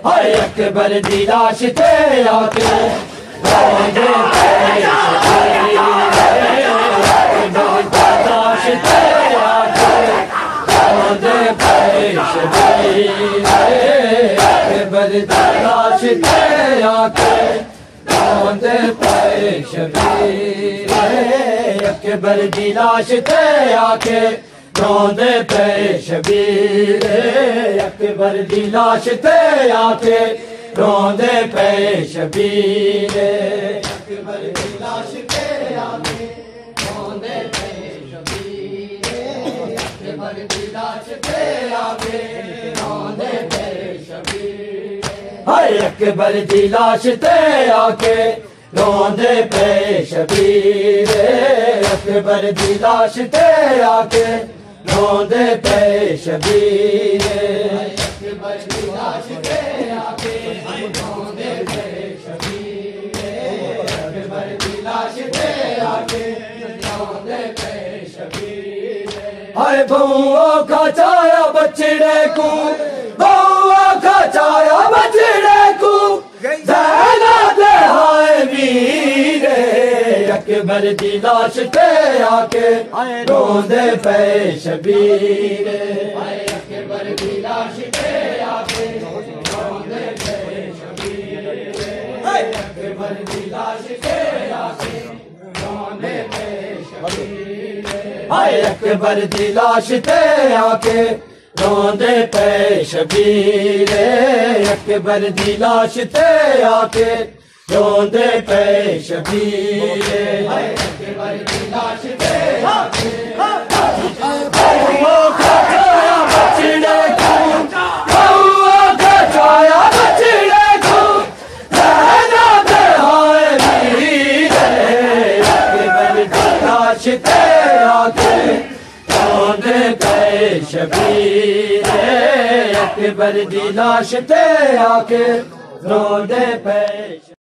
ہائے اکبر دی لاش تے آکے روندے پے لاش تے آکے روندے پے شبیر اکبر دی لاش تے آکے روندے پے شبیر اکبر دی لاش تے آکے روندے پے شبیر اکبر دی لاش تے آکے روندے پے شبیر اکبر دی لاش تے آکے روندے پے شبیر اکبر دی لاش تے آکے روندے پے شبیر ہائے اکبر دی لاش تے آکے روندے پے شبیر اکبر دی لاش تے آکے روندے پے شبیر اکبر دی لاش تے آکے روندے پے شبیر اکبر دی لاش تے آکے روندے پے شبیر ہائے بہو کا چایا بچڑے کو بہو کا چایا بچڑے کو زینا دے ہائے میرے اکبر دی لاش تے آکے روندے پے شبیر اکبر دی لاش تے آکے روندے پے شبیر اکبر دی لاش تے آکے روندے پے شبیر ہائے اکبر دی لاش تے آکے روندے پے شبیر اکبر دی لاش تے آکے روندے پے شبیر اکبر دی لاش تے آکے بہو کا چایا بچڑے کو بہو کا چایا بچڑے کو زینا دے ہائے میرے اکبر دی لاش تے آکے روندے پے شبیر اکبر دی لاش تے آکے روندے پے